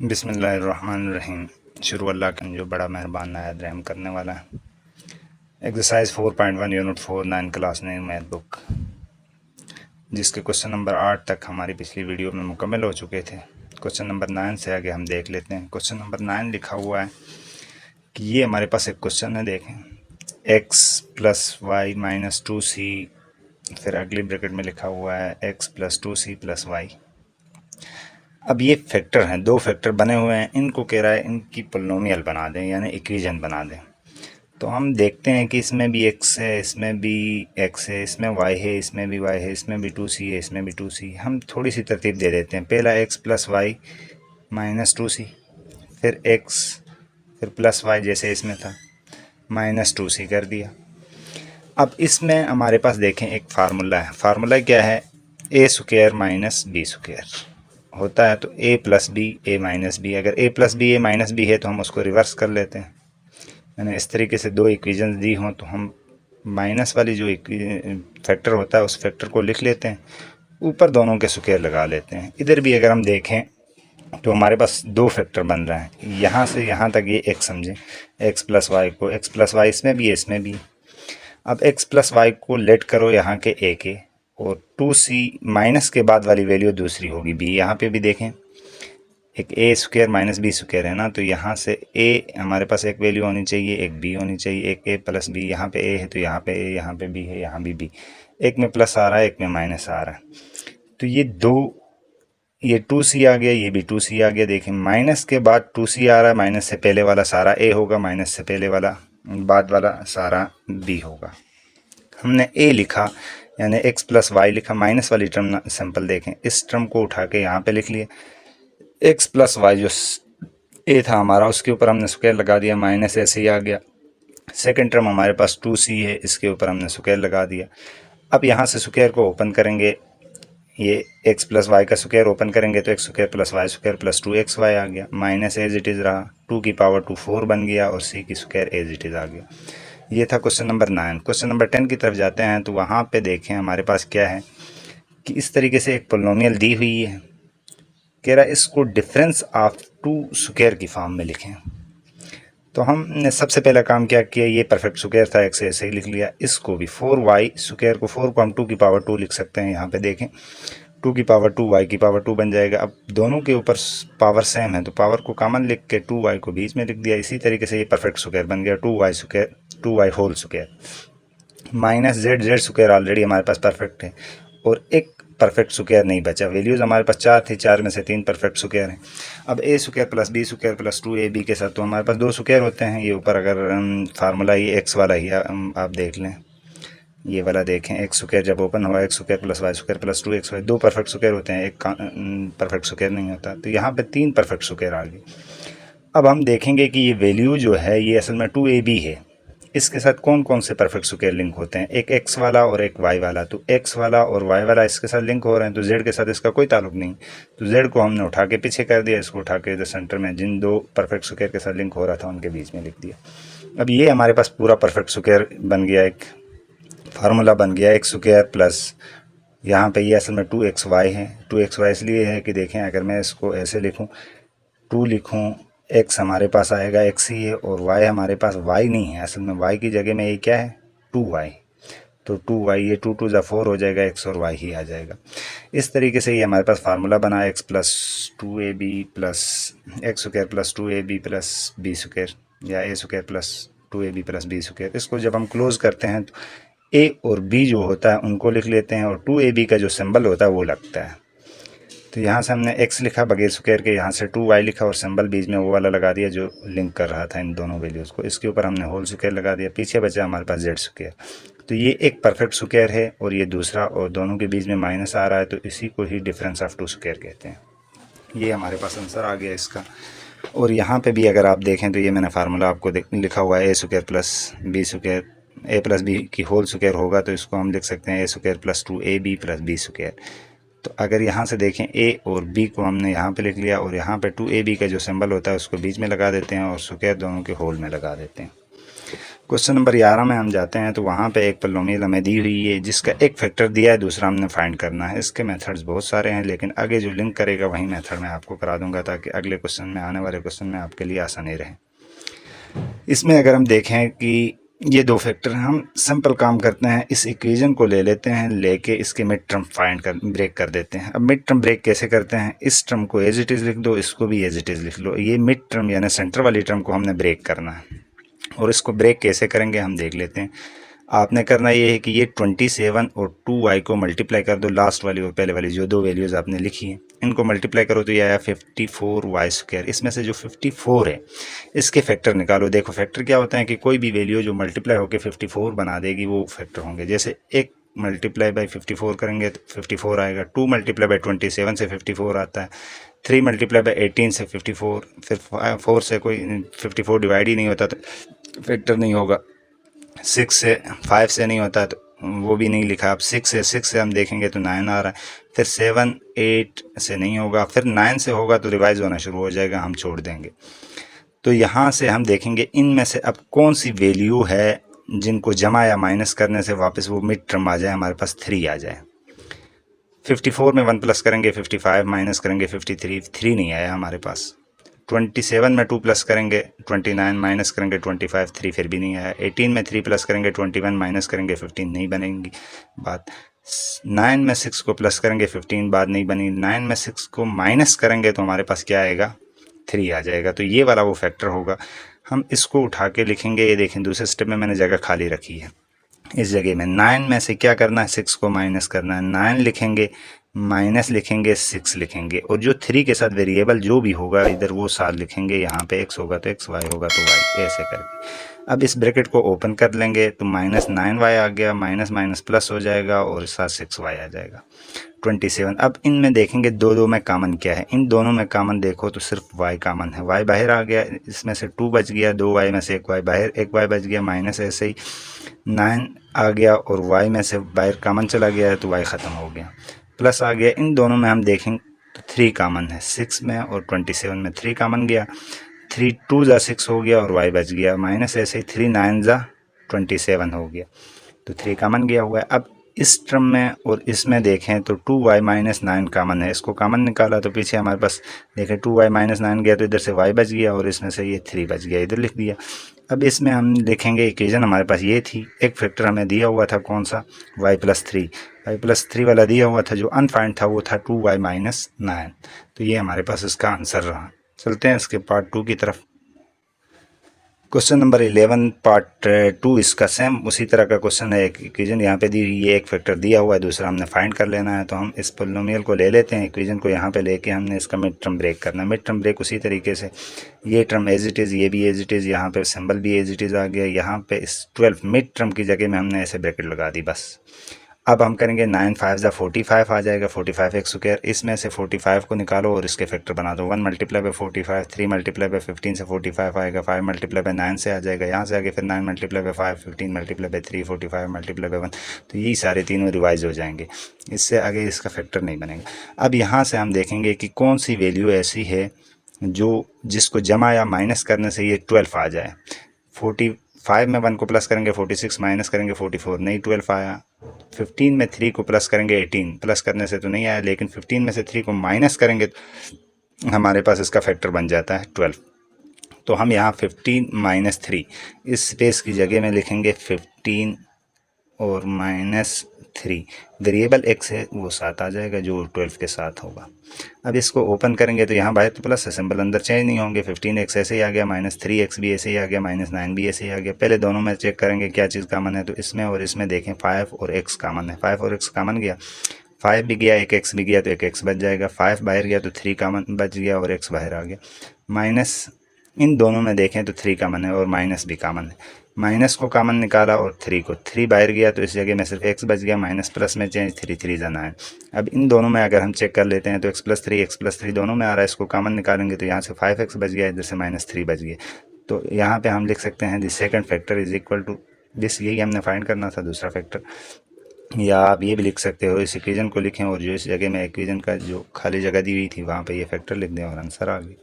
बिस्मिल्लाहिर्रहमानिर्रहीम। शुरू अल्लाह का जो बड़ा मेहरबान नायत रहम करने वाला है। Exercise 4.1 unit 4 9 class 9 math book, जिसके क्वेश्चन नंबर 8 तक हमारी पिछली वीडियो में मुकम्मल हो चुके थे। क्वेश्चन नंबर 9 से आगे हम देख लेते हैं। क्वेश्चन नंबर 9 लिखा हुआ है कि ये हमारे पास एक क्वेश्चन है, देखें x plus Y minus 2c, फिर अगली ब्रैकेट में लिखा हुआ है x plus 2c plus Y. अब ये फैक्टर हैं, दो फैक्टर बने हुए हैं, इनको कह रहा है इनकी पोलिनोमियल बना दें, यानी इक्वेशन बना दें। तो हम देखते हैं कि इसमें भी x है, इसमें भी x है, इसमें y है, इसमें भी y है, इसमें भी 2c है, इसमें भी 2c। हम थोड़ी सी तरतीब दे देते हैं। पहला x plus Y minus 2c, फिर x, फिर प्लस y जैसे इसमें था, माइनस 2c कर दिया। अब इसमें हमारे पास देखें एक फार्मूला है। फार्मूला क्या है? ए स्क्वायर माइनस बी स्क्वायर होता है। तो a plus b, a minus b. अगर a plus b, a minus b है तो हम उसको रिवर्स कर लेते हैं। यानी इस तरीके से दो इक्वेशंस दी हों तो हम माइनस वाली जो फैक्टर होता है उस फैक्टर को लिख लेते हैं, ऊपर दोनों के स्क्वायर लगा लेते हैं। इधर भी अगर हम देखें तो हमारे पास दो फैक्टर बन रहे हैं, यहाँ से यहाँ तक ये x समझें, x प्लस वाई को x प्लस वाई इसमें भी है, इसमें भी। अब x प्लस वाई को लेट करो यहाँ के a के, और 2c माइनस के बाद वाली वैल्यू दूसरी होगी b। यहाँ पे भी देखें एक a square minus b square है ना, तो यहाँ से a हमारे पास एक वैल्यू होनी चाहिए, एक b होनी चाहिए, एक a प्लस b। यहाँ पे a है तो यहाँ पे a, यहाँ पे b है, यहाँ भी b। एक में प्लस आ रहा है, एक में माइनस आ रहा है। तो ये दो, ये 2c आ गया, ये भी 2c आ गया। देखें माइनस के बाद 2c आ रहा है, माइनस से पहले वाला सारा a होगा, माइनस से पहले वाला बाद वाला सारा b होगा। हमने a लिखा यानी x प्लस वाई लिखा, माइनस वाली टर्म सिंपल देखें, इस टर्म को उठा के यहाँ पे लिख लिया। x प्लस वाई जो a था हमारा, उसके ऊपर हमने स्क्वायर लगा दिया, माइनस ऐसे ही आ गया। सेकंड टर्म हमारे पास 2c है, इसके ऊपर हमने स्क्वायर लगा दिया। अब यहाँ से स्क्वायर को ओपन करेंगे, ये x प्लस वाई का स्क्वायर ओपन करेंगे तो x square plus y square plus 2xy आ गया, माइनस एज इट इज़ रहा, 2 की पावर 2 4 बन गया, और c की स्क्वायर एज इट इज़ आ गया। ये था क्वेश्चन नंबर 9। क्वेश्चन नंबर 10 की तरफ जाते हैं तो वहाँ पे देखें हमारे पास क्या है कि इस तरीके से एक पोलिनोमियल दी हुई है, कह रहा है इसको डिफरेंस ऑफ टू स्क्वायर की फॉर्म में लिखें। तो हमने सबसे पहला काम क्या किया, ये परफेक्ट स्क्वायर था, x ऐसे ही लिख लिया। इसको भी 4y स्क्वायर को 4 को हम 2 की पावर 2 लिख सकते हैं। यहाँ पे देखें 2 की पावर 2 y की पावर 2 बन जाएगा। अब दोनों के ऊपर पावर सेम है तो पावर को कॉमन लिख के 2y को बीच में लिख दिया। इसी तरीके से ये परफेक्ट स्क्वायर बन गया, 2y square 2y whole square minus z square already हमारे पास परफेक्ट है, और एक परफेक्ट स्क्वायर नहीं बचा। वैल्यूज़ हमारे पास 4 थी, 4 में से 3 परफेक्ट स्क्वायर हैं। अब A square plus B square plus 2ab के साथ तो हमारे पास 2 स्क्वायर होते हैं। ये ऊपर अगर फार्मूला ये एक्स वाला ही आप देख लें, ये वाला देखें, एक्स स्क्वायर जब ओपन हुआ, x square plus y square plus 2xy, 2 perfect square होते हैं, एक परफेक्ट स्क्वायर नहीं होता। तो यहाँ पे 3 परफेक्ट स्क्वायर आ गए। अब हम देखेंगे कि ये वैल्यू जो है ये असल में 2ab है। इसके साथ कौन कौन से परफेक्ट स्क्वायर लिंक होते हैं, एक x वाला और एक y वाला। तो x वाला और y वाला इसके साथ लिंक हो रहे हैं, तो z के साथ इसका कोई ताल्लुक नहीं। तो z को हमने उठा के पीछे कर दिया, इसको उठा के इधर सेंटर में जिन दो परफेक्ट स्क्वायर के साथ लिंक हो रहा था उनके बीच में लिख दिया। अब ये हमारे पास पूरा परफेक्ट स्क्वायर बन गया, एक फार्मूला बन गया। एक्स स्क्वायर प्लस यहाँ पे ये असल में 2xy है। 2xy इसलिए है कि देखें अगर मैं इसको ऐसे लिखूँ, 2 लिखूँ, x हमारे पास आएगा x ही है, और y हमारे पास y नहीं है। असल में y की जगह में ये क्या है, 2y। तो 2y, ये 2 2 ज़ा 4 हो जाएगा, x और y ही आ जाएगा। इस तरीके से ये हमारे पास फार्मूला बना, x plus 2ab plus x square plus 2ab plus B square, या a square plus 2ab plus B square. इसको जब हम क्लोज करते हैं तो a और b जो होता है उनको लिख लेते हैं, और 2ab का जो सिंबल होता है वो लगता है। तो यहाँ से हमने x लिखा बगैर स्क्वायर के, यहाँ से 2y लिखा और सिंबल बीच में वो वाला लगा दिया जो लिंक कर रहा था इन दोनों वैल्यूज़ को। इसके ऊपर हमने होल स्क्वायर लगा दिया, पीछे बचा हमारे पास z स्क्वायर। तो ये एक परफेक्ट स्क्वायर है और ये दूसरा, और दोनों के बीच में माइनस आ रहा है, तो इसी को ही डिफरेंस ऑफ टू स्क्वायर कहते हैं। ये हमारे पास आंसर आ गया इसका। और यहाँ पर भी अगर आप देखें तो ये मैंने फार्मूला आपको लिखा हुआ है, ए square plus B square, A plus B की होल स्क्वायर होगा तो इसको हम लिख सकते हैं A square plus 2ab plus B square. तो अगर यहाँ से देखें a और b को हमने यहाँ पे लिख लिया, और यहाँ पे 2ab का जो सिंबल होता है उसको बीच में लगा देते हैं, और स्क्वायर दोनों के होल में लगा देते हैं। क्वेश्चन नंबर 11 में हम जाते हैं तो वहाँ पे एक पोलिनोमियल हमें दी हुई है जिसका एक फैक्टर दिया है, दूसरा हमने फाइंड करना है। इसके मेथड्स बहुत सारे हैं, लेकिन आगे जो लिंक करेगा वही मेथड मैं आपको करा दूंगा ताकि अगले क्वेश्चन में, आने वाले क्वेश्चन में आपके लिए आसानी रहे। इसमें अगर हम देखें कि ये दो फैक्टर हैं, हम सिंपल काम करते हैं, इस इक्वेशन को ले लेते हैं, लेके इसके मिड टर्म ब्रेक कर देते हैं। अब मिड टर्म ब्रेक कैसे करते हैं, इस टर्म को एज इट इज़ लिख दो, इसको भी एज इट इज़ लिख लो। ये मिड टर्म यानी सेंटर वाली टर्म को हमने ब्रेक करना है, और इसको ब्रेक कैसे करेंगे हम देख लेते हैं। आपने करना ये है कि ये 27 और 2y को मल्टीप्लाई कर दो, लास्ट वाली और पहले वाली जो दो वैल्यूज़ आपने लिखी हैं इनको मल्टीप्लाई करो तो ये आया 54y²। इसमें से जो 54 है इसके फैक्टर निकालो। देखो फैक्टर क्या होता है कि कोई भी वैल्यू जो मल्टीप्लाई होकर 54 बना देगी वो फैक्टर होंगे। जैसे एक मल्टीप्लाई बाई 54 करेंगे तो 54 आएगा, 2 मल्टीप्लाई बाई 27 से 54 आता है, 3 मल्टीप्लाई बाई 18 से 54, फिर 4 से कोई 54 डिवाइड ही नहीं होता तो फैक्टर नहीं होगा, 6 से 5 से नहीं होता तो वो भी नहीं लिखा। अब 6 से हम देखेंगे तो 9 आ रहा है, फिर 7 8 से नहीं होगा, फिर 9 से होगा तो रिवाइज होना शुरू हो जाएगा, हम छोड़ देंगे। तो यहाँ से हम देखेंगे इनमें से अब कौन सी वैल्यू है जिनको जमा या माइनस करने से वापस वो मिड टर्म आ जाए, हमारे पास 3 आ जाए। 54 में 1 प्लस करेंगे 55, माइनस करेंगे 53, 3 नहीं आया हमारे पास। 27 में 2 प्लस करेंगे 29, माइनस करेंगे 25, 3 फिर भी नहीं आया। 18 में 3 प्लस करेंगे 21, माइनस करेंगे 15, नहीं बनेगी बात। 9 में 6 को प्लस करेंगे 15, बात नहीं बनी। 9 में 6 को माइनस करेंगे तो हमारे पास क्या आएगा, 3 आ जाएगा। तो ये वाला वो फैक्टर होगा। हम इसको उठा के लिखेंगे, ये देखें दूसरे स्टेप में मैंने जगह खाली रखी है, इस जगह में 9 में से क्या करना है, 6 को माइनस करना है। 9 लिखेंगे, माइनस लिखेंगे, 6 लिखेंगे, और जो 3 के साथ वेरिएबल जो भी होगा इधर वो साथ लिखेंगे। यहाँ पे x होगा तो x, y होगा तो y, ऐसे करके। अब इस ब्रैकेट को ओपन कर लेंगे तो -9y आ गया, माइनस माइनस प्लस हो जाएगा और साथ 6y आ जाएगा 27। अब इनमें देखेंगे दो में कॉमन क्या है, इन दोनों में कॉमन देखो तो सिर्फ y कॉमन है, y बाहर आ गया, इसमें से 2 बच गया, 2y में से एक y बाहर, एक y बच गया, माइनस ऐसे ही 9 आ गया और y में से बाहर कॉमन चला गया है तो y ख़त्म हो गया, प्लस आ गया। इन दोनों में हम देखेंगे तो 3 कॉमन है, 6 में और 27 में 3 कॉमन गया, 3 2 जा 6 हो गया और y बच गया, माइनस ऐसे ही 3 9 जा 27 हो गया, तो 3 कॉमन गया हुआ है। अब इस टर्म में और इसमें देखें तो 2y माइनस 9 कॉमन है, इसको कॉमन निकाला तो पीछे हमारे पास देखें 2y माइनस 9 गया तो इधर से y बच गया और इसमें से ये 3 बच गया, इधर लिख दिया। अब इसमें हम लिखेंगे इक्वेशन हमारे पास ये थी, एक फैक्टर हमें दिया हुआ था कौन सा, y+3 वाला दिया हुआ था, जो अनफाइंड था वो था 2y माइनस 9। तो ये हमारे पास इसका आंसर रहा। चलते हैं इसके पार्ट 2 की तरफ। क्वेश्चन नंबर 11 पार्ट 2 इसका सेम उसी तरह का क्वेश्चन है। एक इक्वेशन यहाँ पे दी हुई है, एक फैक्टर दिया हुआ है, दूसरा हमने फाइंड कर लेना है। तो हम इस पोलिनोमियल को ले लेते हैं, इक्वेशन को यहाँ पे लेके हमने इसका मिड टर्म ब्रेक करना है। मिड टर्म ब्रेक उसी तरीके से, ये टर्म एज इट इज़, ये भी एज इट इज़, यहाँ पे सिंबल भी एज इट इज़ आ गया, यहाँ पे इस 12 मिड टर्म की जगह में हमने ऐसे ब्रैकेट लगा दी बस। अब हम करेंगे 9 5 45 आ जाएगा, 45x²। इसमें से 45 को निकालो और इसके फैक्टर बना दो। 1 मल्टीप्लाई बाई 45, 3 मल्टीप्लाई बाई 15 से 45 आएगा, 5 मल्टीप्लाई बाई 9 से आ जाएगा, यहाँ से आगे फिर 9 multiply by 5, 15 multiply by 3, 45 multiply by 1, तो यही सारे तीनों रिवाइज हो जाएंगे, इससे आगे इसका फैक्टर नहीं बनेगा। अब यहाँ से हम देखेंगे कि कौन सी वैल्यू ऐसी है जो जिसको जमा या माइनस करने से ये 12 आ जाए। 45 में 1 को प्लस करेंगे 46, माइनस करेंगे 44, नहीं 12 आया। 15 में 3 को प्लस करेंगे 18, प्लस करने से तो नहीं आया, लेकिन 15 में से 3 को माइनस करेंगे तो हमारे पास इसका फैक्टर बन जाता है 12। तो हम यहाँ 15 माइनस 3 इस स्पेस की जगह में लिखेंगे 15 और -3, वेरिएबल x है वो साथ आ जाएगा जो 12 के साथ होगा। अब इसको ओपन करेंगे तो यहाँ बाहर तो प्लस है, सिंबल अंदर चेंज नहीं होंगे। 15x ऐसे ही आ गया, -3x भी ऐसे ही आ गया, -9 भी ऐसे ही आ गया। पहले दोनों में चेक करेंगे क्या चीज़ कॉमन है, तो इसमें और इसमें देखें 5 और x कॉमन है, 5 और x कॉमन गया, 5 भी गया, एक x भी गया तो एक x बच जाएगा, 5 बाहर गया तो 3 कॉमन बच गया और x बाहर आ गया। माइनस इन दोनों में देखें तो 3 कॉमन है और माइनस भी कॉमन है, माइनस को कॉमन निकाला और 3 को, 3 बाहर गया तो इस जगह में सिर्फ x बच गया, माइनस प्लस में चेंज, 3 3 जाना है। अब इन दोनों में अगर हम चेक कर लेते हैं तो x+3 दोनों में आ रहा है, इसको कॉमन निकालेंगे तो यहाँ से 5x बच गया, इधर से -3 बच गया। तो यहाँ पे हम लिख सकते हैं this second factor is equal to this, यही हमने फाइंड करना था दूसरा फैक्टर। या आप ये भी लिख सकते हो, इस इक्वेशन को लिखें और जो इस जगह में इक्वेशन का जो खाली जगह दी हुई थी वहाँ पर ये फैक्टर लिख दें और आंसर आ गया।